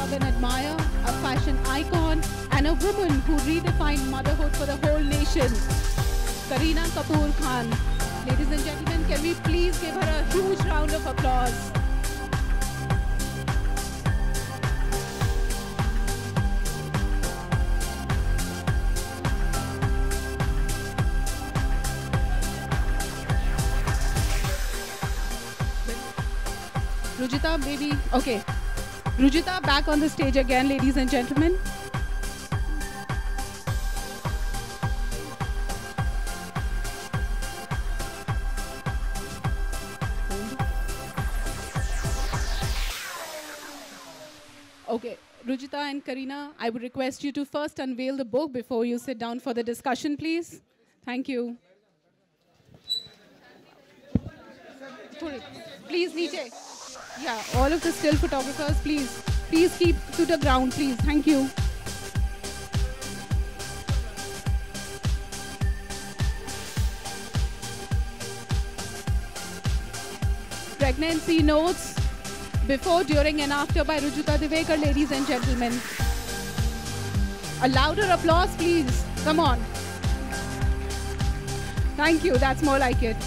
love and admire, a fashion icon, and a woman who redefined motherhood for the whole nation, Kareena Kapoor Khan. Ladies and gentlemen, can we please give her a huge round of applause? Rujita, baby. Okay. Rujita, back on the stage again, ladies and gentlemen. Okay, Rujita and Kareena, I would request you to first unveil the book before you sit down for the discussion, please. Thank you. Please, Niche. Yeah, all of the still photographers, please. Please keep to the ground, please. Thank you. Pregnancy notes before, during, and after by Rujita Divekar, ladies and gentlemen. A louder applause, please. Come on. Thank you. That's more like it.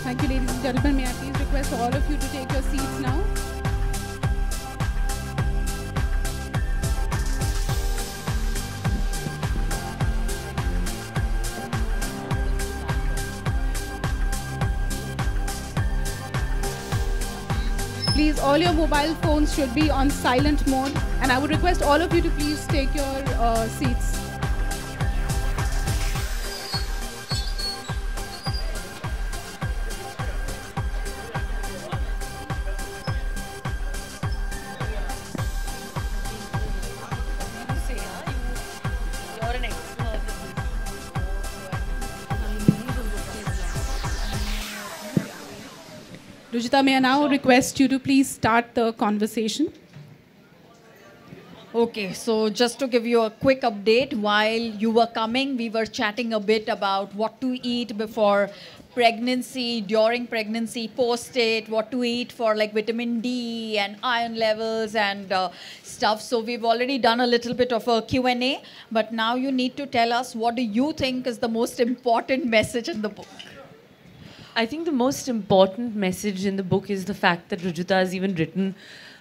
Thank you, ladies and gentlemen. May I please request all of you to take your seats now? Please, all your mobile phones should be on silent mode, and I would request all of you to please take your seats. Rujita, may I now request you to please start the conversation? Okay, so just to give you a quick update, while you were coming, we were chatting a bit about what to eat before pregnancy, during pregnancy, post it, what to eat for like vitamin D and iron levels and stuff. So we've already done a little bit of a Q&A, but now you need to tell us, what do you think is the most important message in the book? I think the most important message in the book is the fact that Rujita has even written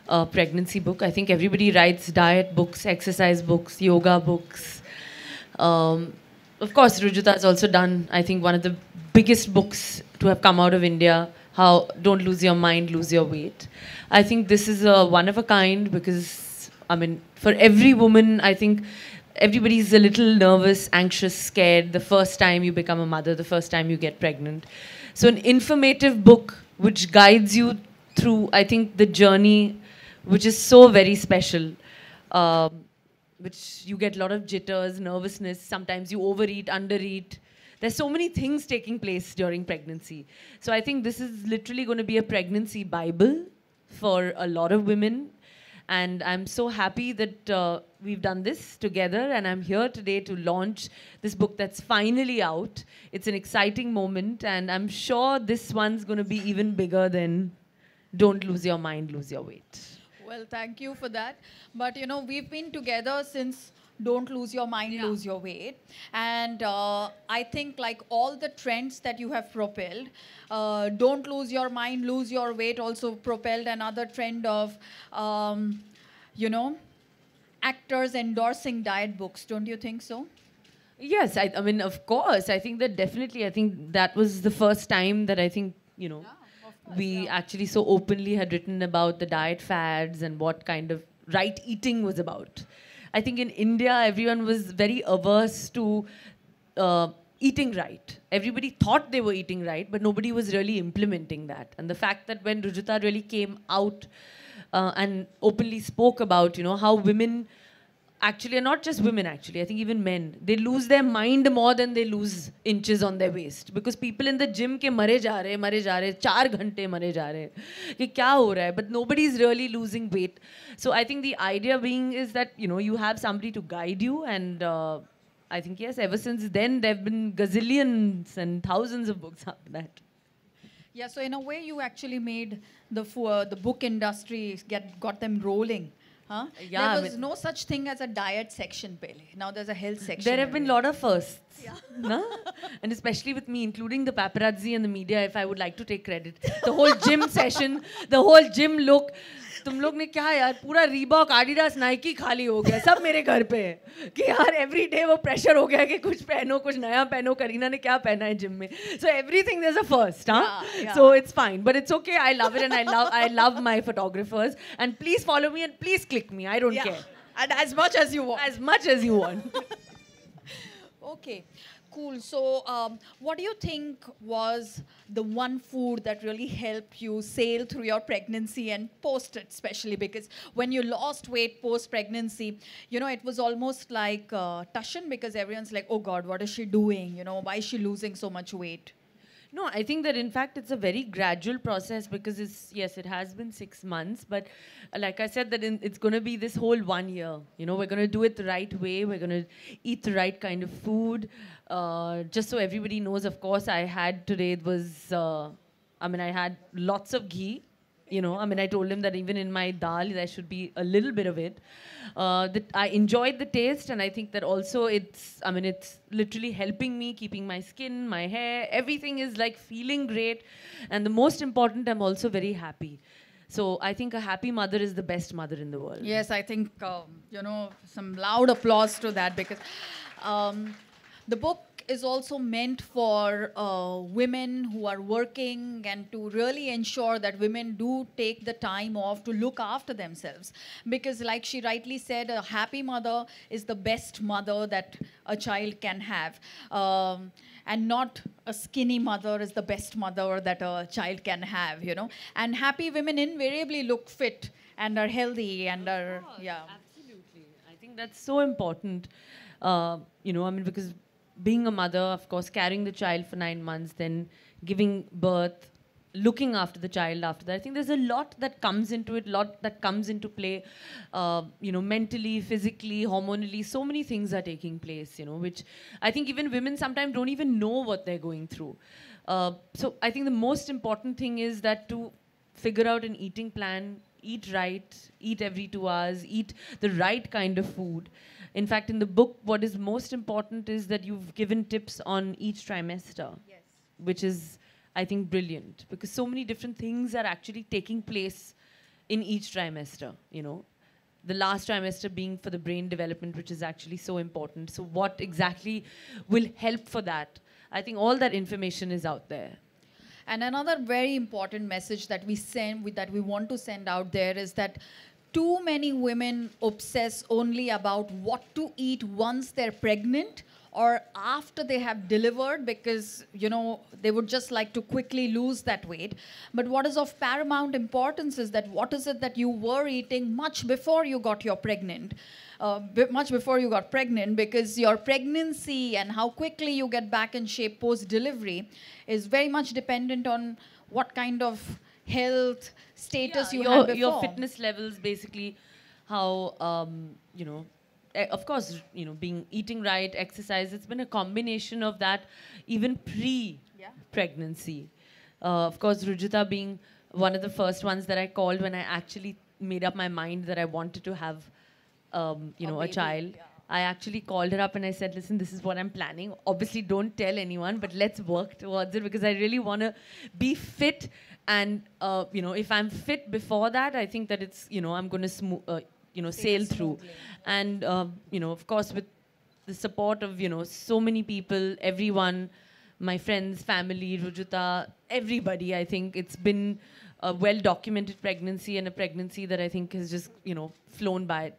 a pregnancy book. I think everybody writes diet books, exercise books, yoga books. Of course, Rujita has also done, I think, one of the biggest books to have come out of India, How Don't Lose Your Mind, Lose Your Weight. I think this is a one of a kind because, I mean, for every woman, I think everybody's a little nervous, anxious, scared the first time you become a mother, the first time you get pregnant. So an informative book which guides you through, I think, the journey, which is so very special, which you get a lot of jitters, nervousness, sometimes you overeat, undereat. There's so many things taking place during pregnancy. So I think this is literally going to be a pregnancy Bible for a lot of women. And I'm so happy that we've done this together, and I'm here today to launch this book that's finally out. It's an exciting moment, and I'm sure this one's going to be even bigger than Don't Lose Your Mind, Lose Your Weight. Well, thank you for that. But, you know, we've been together since Don't Lose Your Mind, Lose Your Weight. And I think like all the trends that you have propelled, Don't Lose Your Mind, Lose Your Weight also propelled another trend of, you know, actors endorsing diet books, don't you think so? Yes, I mean, of course. I think that definitely, I think that was the first time that I think, we actually so openly had written about the diet fads and what kind of right eating was about. I think in India, everyone was very averse to eating right. Everybody thought they were eating right, but nobody was really implementing that. And the fact that when Rujuta really came out and openly spoke about, how women actually, and not just women actually, I think even men, they lose their mind more than they lose inches on their waist. Because people in the gym ke mare ja rahe, 4 ghante mare ja rahe, कि क्या हो रहा है, but nobody is really losing weight. So I think the idea being is that, you have somebody to guide you, and I think, yes, ever since then, there have been gazillions and thousands of books after that. Yeah, so in a way, you actually made the book industry got them rolling. Huh? Yeah, there was no such thing as a diet section, Pele. Now there's a health section. There have been a lot of firsts. Yeah. No? And especially with me, including the paparazzi and the media, if I would like to take credit. The whole gym session, the whole gym look. तुम लोग ने क्या यार पूरा Reebok Adidas Nike खाली हो गया सब मेरे घर पे है कि यार एवरी डे वो प्रेशर हो गया कि कुछ पहनो कुछ नया पहनो करीना ने क्या पहना है जिम में so everything there is a first हां so it's fine but it's okay I love it and I love my photographers and please follow me and please click me I don't care and as much as you want okay cool so what do you think was the one food that really helped you sail through your pregnancy and post it especially because when you lost weight post pregnancy it was almost like Tushan because everyone's like oh god what is she doing why is she losing so much weight. No, I think that in fact it's a very gradual process because it has been 6 months, but like I said that it's going to be this whole 1 year. We're going to do it the right way. We're going to eat the right kind of food. Just so everybody knows, of course, I had today I had lots of ghee. I told him that even in my dal, there should be a little bit of it. That I enjoyed the taste, and I think that also it's literally helping me, keeping my skin, my hair, everything is like feeling great. And the most important, I'm also very happy. So I think a happy mother is the best mother in the world. Yes, I think, some loud applause to that because the book is also meant for women who are working and to really ensure that women do take the time off to look after themselves. Because like she rightly said, a happy mother is the best mother that a child can have. And not a skinny mother is the best mother that a child can have, And happy women invariably look fit and are healthy and are, Absolutely. I think that's so important, because being a mother, of course, carrying the child for 9 months, then giving birth, looking after the child after that. I think there's a lot that comes into it, lot that comes into play, mentally, physically, hormonally. So many things are taking place, which I think even women sometimes don't even know what they're going through. So I think the most important thing is that to figure out an eating plan, eat right, eat every 2 hours, eat the right kind of food. In fact, in the book, what is most important is that you've given tips on each trimester, which is, I think, brilliant because so many different things are actually taking place in each trimester, The last trimester being for the brain development, which is actually so important. So what exactly will help for that? I think all that information is out there. And another very important message that we want to send out there is that too many women obsess only about what to eat once they're pregnant or after they have delivered because, they would just like to quickly lose that weight. But what is of paramount importance is that what is it that you were eating much before you got pregnant because your pregnancy and how quickly you get back in shape post-delivery is very much dependent on what kind of health status you had before. Your fitness levels, basically, how, of course, eating right, exercise, it's been a combination of that even pre-pregnancy. Of course, Rujuta being one of the first ones that I called when I actually made up my mind that I wanted to have, a child. Yeah. I actually called her up and I said, listen, this is what I'm planning. Obviously, don't tell anyone, but let's work towards it because I really want to be fit. And, if I'm fit before that, I think that it's, I'm going to sail through. And, of course, with the support of, so many people, everyone, my friends, family, Rujuta, everybody, I think it's been a well-documented pregnancy and a pregnancy that I think has just, flown by.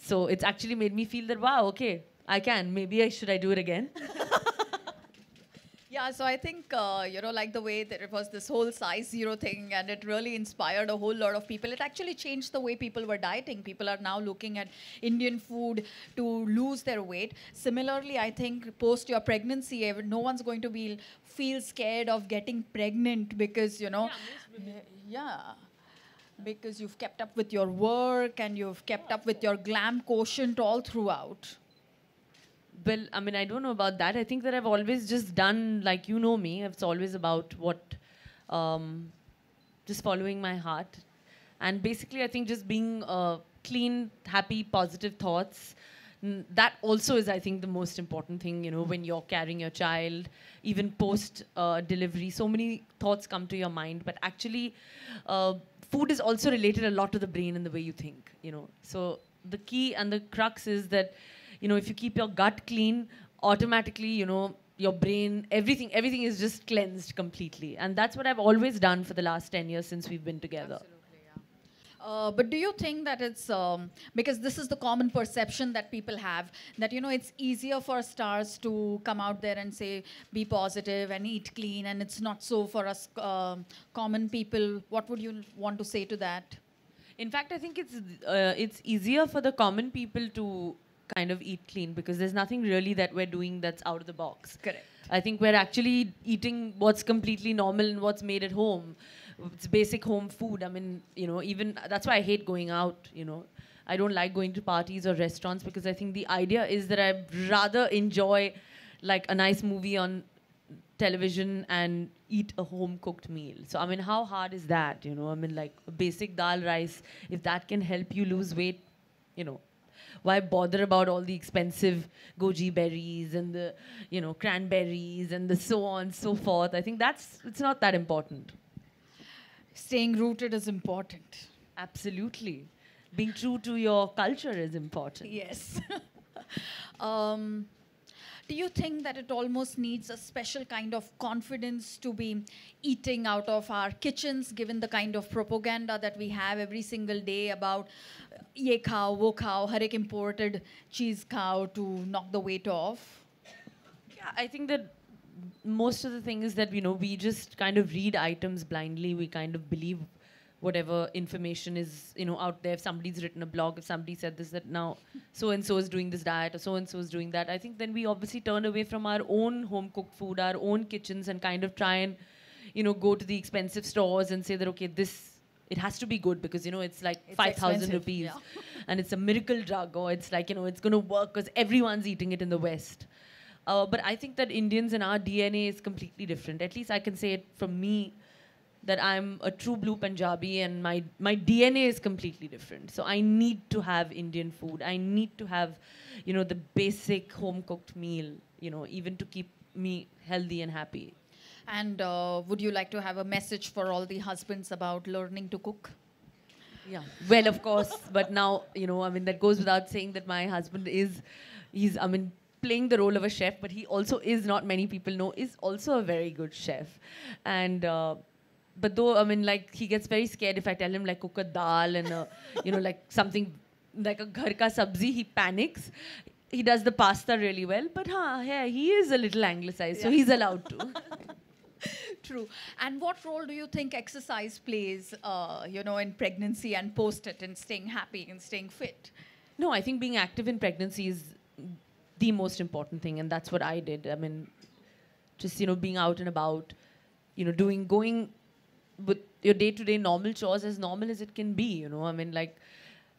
So it's actually made me feel that, wow, okay, I can. Maybe should I do it again? Yeah, so I think, like the way that it was this whole size zero thing, and it really inspired a whole lot of people. It actually changed the way people were dieting. People are now looking at Indian food to lose their weight. Similarly, I think post your pregnancy, no one's going to feel scared of getting pregnant because, because you've kept up with your work and you've kept up with your glam quotient all throughout. Well, I mean, I don't know about that. I think that I've always just done, like, me, it's always about just following my heart. And basically, I think just being clean, happy, positive thoughts. That also is, I think, the most important thing, when you're carrying your child, even post delivery. So many thoughts come to your mind. But actually, food is also related a lot to the brain and the way you think, So the key and the crux is that, if you keep your gut clean, automatically, your brain, everything is just cleansed completely. And that's what I've always done for the last 10 years since we've been together. Absolutely, yeah. But do you think that it's, because this is the common perception that people have, that, it's easier for stars to come out there and say, be positive and eat clean, and it's not so for us common people. What would you want to say to that? In fact, I think it's easier for the common people to kind of eat clean because there's nothing really that we're doing that's out of the box. Correct. I think we're actually eating what's completely normal and what's made at home. It's basic home food. I mean, even that's why I hate going out, I don't like going to parties or restaurants because I think the idea is that I'd rather enjoy like a nice movie on television and eat a home cooked meal. So I mean, how hard is that? I mean, like a basic dal rice, if that can help you lose weight, why bother about all the expensive goji berries and the cranberries and the so on and so forth? I think it's not that important. Staying rooted is important. Absolutely. Being true to your culture is important. Yes. Do you think that it almost needs a special kind of confidence to be eating out of our kitchens, given the kind of propaganda that we have every single day about ye khao, wo khao, har ek imported cheese khao to knock the weight off? Yeah, I think that most of the thing is that, we just kind of read items blindly. We kind of believe whatever information is, out there. If somebody's written a blog, if somebody said this, that now so-and-so is doing this diet or so-and-so is doing that, I think then we obviously turn away from our own home-cooked food, our own kitchens, and kind of try and, go to the expensive stores and say that, okay, it has to be good because, it's like 5,000 rupees. Yeah. And it's a miracle drug, or it's like, it's going to work because everyone's eating it in the West. But I think that Indians and our DNA is completely different. At least I can say it from me, that I'm a true blue Punjabi and my DNA is completely different. So I need to have Indian food. I need to have, the basic home-cooked meal, even to keep me healthy and happy. And would you like to have a message for all the husbands about learning to cook? Yeah, well, of course. But now, that goes without saying that my husband he's playing the role of a chef, but he also is, not many people know, is also a very good chef. And but though, he gets very scared if I tell him, cook a dal and, like something, like a ghar ka sabzi, he panics. He does the pasta really well, but he is a little anglicized, so he's allowed to. True. And what role do you think exercise plays, in pregnancy and post it, and staying happy and staying fit? No, I think being active in pregnancy is the most important thing, and that's what I did. Just, being out and about, going with your day-to-day normal chores as normal as it can be,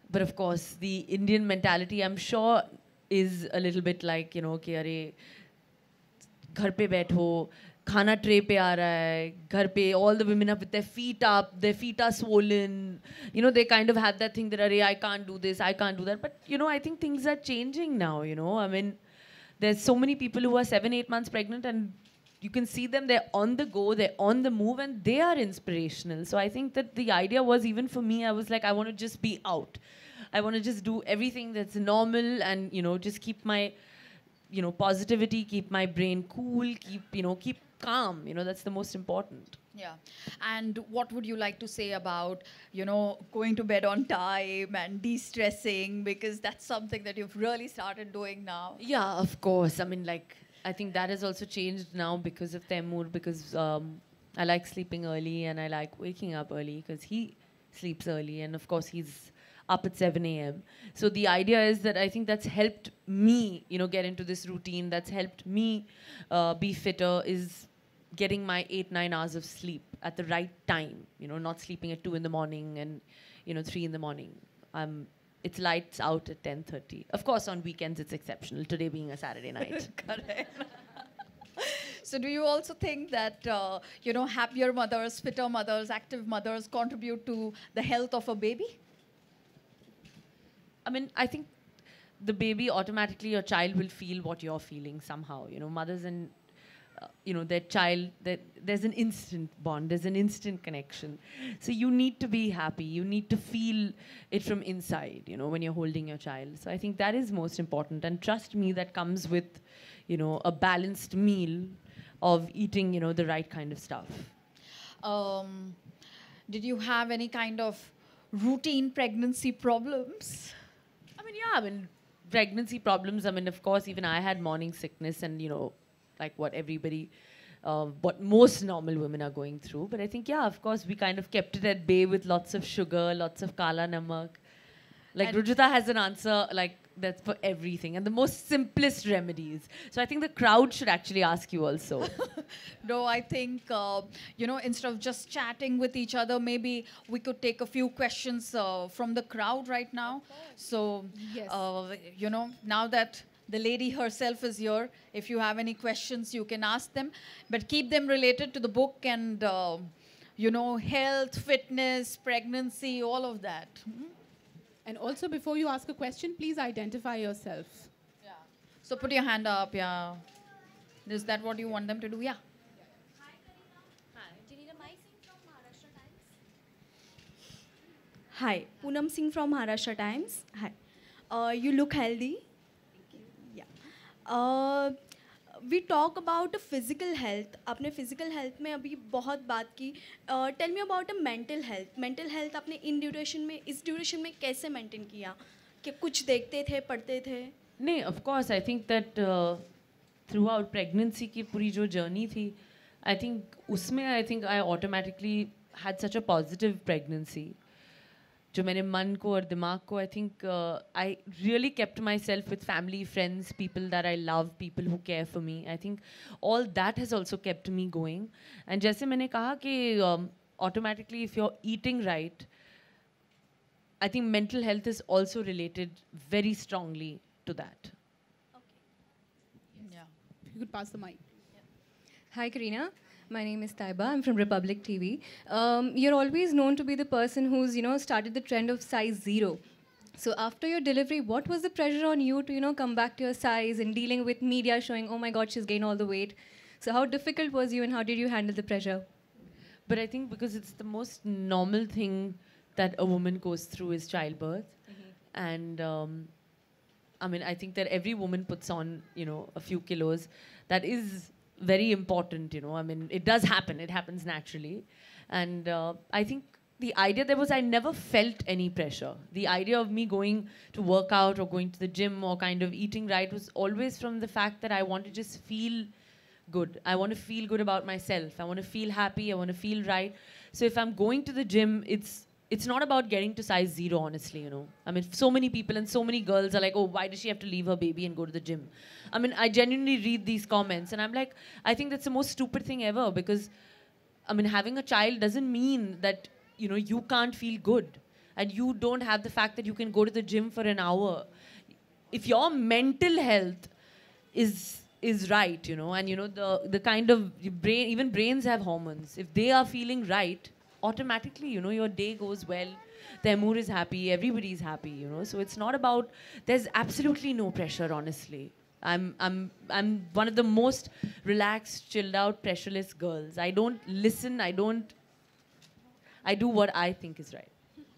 but of course, the Indian mentality, I'm sure, is a little bit like, कि अरे घर पे बैठो, खाना tray पे आ रहा है, घर पे all the women are with their feet up, their feet are swollen, they kind of have that thing that अरे I can't do this, I can't do that, but I think things are changing now, there's so many people who are 7-8 months pregnant and you can see them, they're on the go, they're on the move, and they are inspirational. So I think that the idea was, even for me, I was like, I want to just be out. I want to just do everything that's normal and, just keep my, positivity, keep my brain cool, keep calm. That's the most important. Yeah. And what would you like to say about, going to bed on time and de-stressing? Because that's something that you've really started doing now. Yeah, of course. I mean, I think that has also changed now because of Taimur, because I like sleeping early and I like waking up early because he sleeps early. And of course, he's up at 7 a.m. So the idea is that I think that's helped me, get into this routine. That's helped me be fitter, is getting my 8-9 hours of sleep at the right time, not sleeping at 2 in the morning and, 3 in the morning. It's lights out at 10:30. Of course, on weekends it's exceptional, today being a Saturday night. Correct. So do you also think that, happier mothers, fitter mothers, active mothers contribute to the health of a baby? I mean, I think the baby automatically, your child will feel what you're feeling somehow. Mothers and their child, there's an instant bond, there's an instant connection. So you need to be happy, you need to feel it from inside, when you're holding your child. So I think that is most important. And trust me, that comes with, a balanced meal of eating, the right kind of stuff. Did you have any kind of routine pregnancy problems? I mean, pregnancy problems, of course, even I had morning sickness and, like what everybody, what most normal women are going through. But I think, of course, we kind of kept it at bay with lots of sugar, lots of kala namak. Like Rujuta has an answer, that's for everything and the most simplest remedies. So I think the crowd should actually ask you also. No, I think, instead of just chatting with each other, maybe we could take a few questions from the crowd right now. So, Yes. Now that the lady herself is here, if you have any questions, you can ask them. But keep them related to the book and, health, fitness, pregnancy, all of that. And also, before you ask a question, please identify yourself. Yeah. So put your hand up, yeah. Is that what you want them to do? Yeah. Do you need a mic? From Maharashtra Times. Hi, Poonam Singh from Maharashtra Times. Hi. You look healthy. Yeah. We talk about physical health. आपने physical health में अभी बहुत बात की. Tell me about a mental health. Mental health आपने इस duration में कैसे maintain किया? कि कुछ देखते थे, पढ़ते थे? नहीं, of course, I think that throughout pregnancy की पूरी जो journey थी, I think उसमें I automatically had such a positive pregnancy. जो मैंने मन को और दिमाग को, I think I really kept myself with family, friends, people that I love, people who care for me. I think all that has also kept me going. And जैसे मैंने कहा कि automatically if you're eating right, I think mental health is also related very strongly to that. Yeah. You could pass the mic. Hi, Karina. My name is Taiba. I'm from Republic TV. You're always known to be the person who's, started the trend of size 0. So after your delivery, what was the pressure on you to, come back to your size and dealing with media showing, oh my God, she's gained all the weight. So how difficult was you and how did you handle the pressure? But I think because it's the most normal thing that a woman goes through is childbirth. And I think that every woman puts on, a few kilos. That is very important, it does happen. It happens naturally. And I think the idea there was I never felt any pressure. The idea of me going to work out or going to the gym or kind of eating right was always from the fact that I want to just feel good. I want to feel good about myself. I want to feel happy. I want to feel right. So if I'm going to the gym, it's not about getting to size 0, honestly, so many people and so many girls are like, oh, why does she have to leave her baby and go to the gym? I genuinely read these comments and I'm like, I think that's the most stupid thing ever because, having a child doesn't mean that, you can't feel good and you don't have the fact that you can go to the gym for an hour. If your mental health is right, and, the kind of brain, even brains have hormones. If they are feeling right, automatically, your day goes well. Taimur is happy, everybody is happy, So it's not about, there's absolutely no pressure, honestly. I'm one of the most relaxed, chilled out, pressureless girls. I don't listen, I do what I think is right.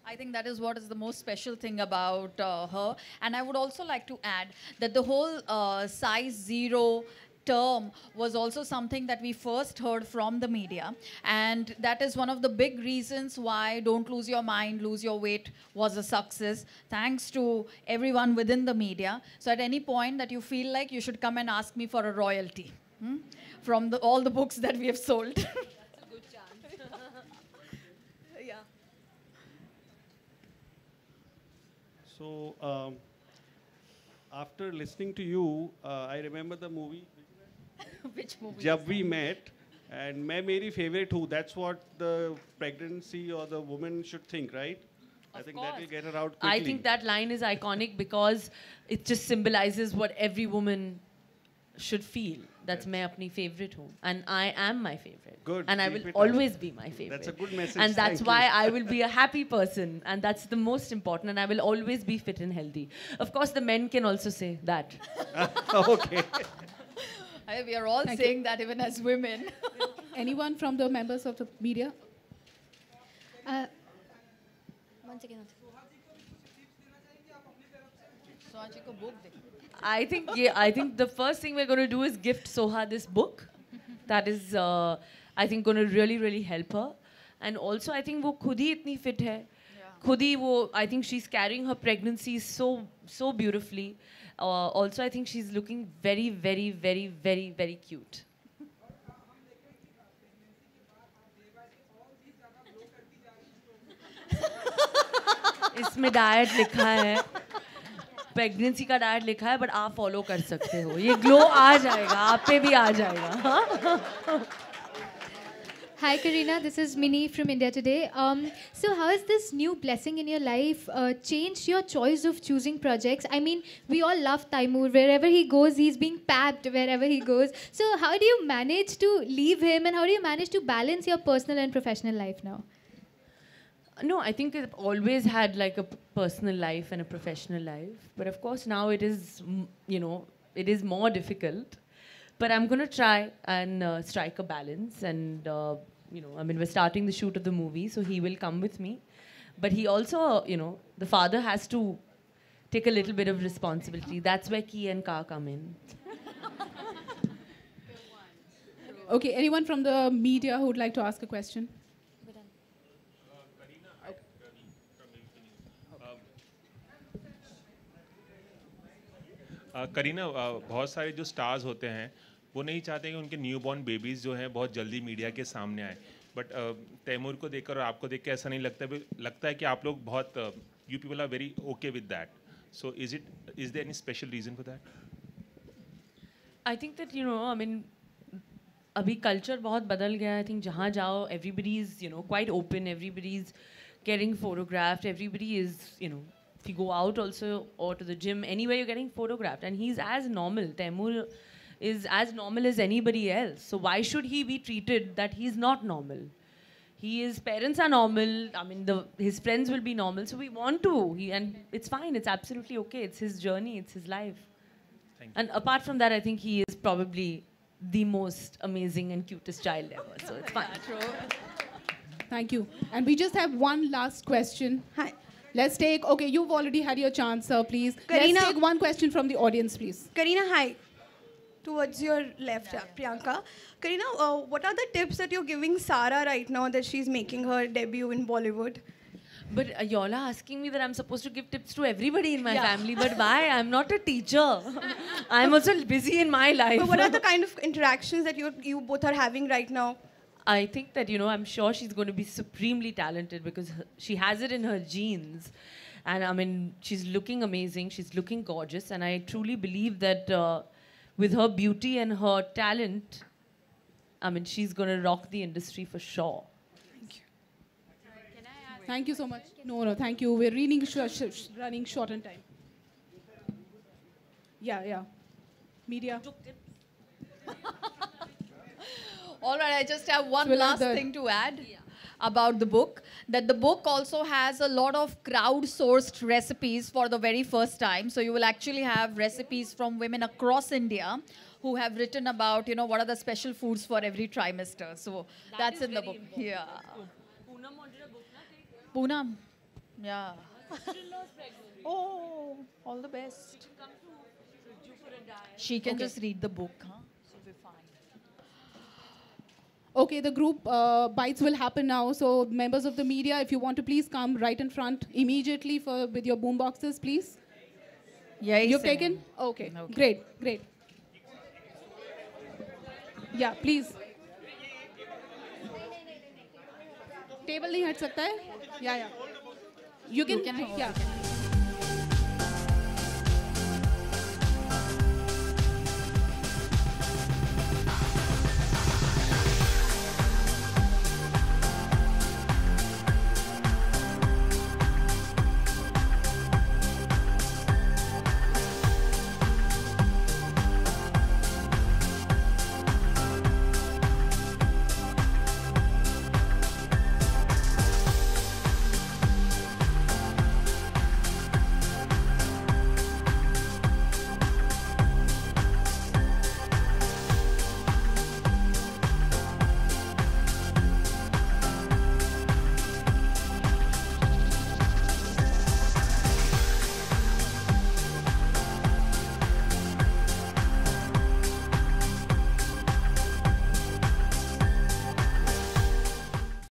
I think that is what is the most special thing about her. And I would also like to add that the whole size zero term was also something that we first heard from the media. And that is one of the big reasons why Don't Lose Your Mind, Lose Your Weight was a success, thanks to everyone within the media. So at any point that you feel like, you should come and ask me for a royalty from all the books that we have sold. So, after listening to you, I remember the movie Which movie? Jab We Met, and मैं मेरी favorite हूँ. That's what the pregnancy or the woman should think, right? I think that will get her out quickly. I think that line is iconic because it just symbolizes what every woman should feel. That's मैं अपनी favorite हूँ, and I am my favorite. Good, And I keep will it up. always be my favorite. That's a good message, And that's thank why you. I will be a happy person, and that's the most important. And I will always be fit and healthy. Of course, the men can also say that. Okay. We are all Thank saying that even as women. Anyone from the members of the media? One second. I think the first thing we're going to do is gift Soha this book. That is, I think, going to really, really help her. And also, I think वो खुद ही इतनी fit है. खुद ही वो, I think she's carrying her pregnancy so beautifully. Also, I think she's looking very, very, very, very, very cute. इसमें diet लिखा है, pregnancy का डाइट लिखा है, बट आप फॉलो कर सकते हो. ये ग्लो आ जाएगा, आप पे भी आ जाएगा. Hi Karina, this is Mini from India Today. So how has this new blessing in your life changed your choice of choosing projects? I mean, we all love Taimur. Wherever he goes, he's being papped wherever he goes. So how do you manage to leave him, and how do you manage to balance your personal and professional life now? No, I think I've always had like a personal life and a professional life. But of course now it is, it is more difficult. But I'm going to try and strike a balance. And, we're starting the shoot of the movie, so he will come with me. But he also, the father has to take a little bit of responsibility. That's where Ki and Ka come in. Okay, anyone from the media who would like to ask a question? Kareena, बहुत सारे जो stars होते हैं वो नहीं चाहते कि उनके न्यूबॉर्न बेबीज़ जो हैं बहुत जल्दी मीडिया के सामने आए. बट तैमूर को देखकर और आपको देख के ऐसा नहीं लगता है कि आप लोग बहुत you people are very okay with that. So is there any special reason for that? I think that, अभी कल्चर बहुत बदल गया है. I think जहाँ जाओ, everybody is, quite open. Everybody is getting photographed. Everybody is, if you go out also or to the gym, anywhere you're getting photographed. And he's as normal. Taimur is as normal as anybody else. So why should he be treated that he's not normal? His parents are normal. His friends will be normal. So we want to. And it's fine. It's absolutely okay. It's his journey. It's his life. Thank you. And apart from that, I think he is probably the most amazing and cutest child ever. So it's fine. Thank you. And we just have one last question. Hi. Let's take, okay, you've already had your chance, sir, please. Karina- Let's take one question from the audience, please. Karina, hi. Towards your left, Priyanka. Karina, what are the tips that you're giving Sara right now that she's making her debut in Bollywood? But y'all are asking me that I'm supposed to give tips to everybody in my family. But why? I'm not a teacher. I'm also busy in my life. But what are the kind of interactions that you both are having right now? I think that, I'm sure she's going to be supremely talented because she has it in her genes. And she's looking amazing. She's looking gorgeous. And I truly believe that with her beauty and her talent, she's going to rock the industry for sure. Thank you so much. No, thank you. We're running short on time. Yeah. Media. All right, I just have one So we'll last have the- thing to add about the book. That the book also has a lot of crowd-sourced recipes for the very first time. So you will actually have recipes from women across India who have written about, what are the special foods for every trimester. So that's in the book. Yeah. Poonam. Yeah. Oh, all the best. She can Okay. just read the book, huh? So we're fine. Okay, the group bites will happen now. So members of the media, if you want to please come right in front immediately with your boom boxes, please. Yeah, You've taken? Okay, great, great. Yeah, please. Table नहीं हट सकता है? Yeah, yeah. You can, You can hold, yeah.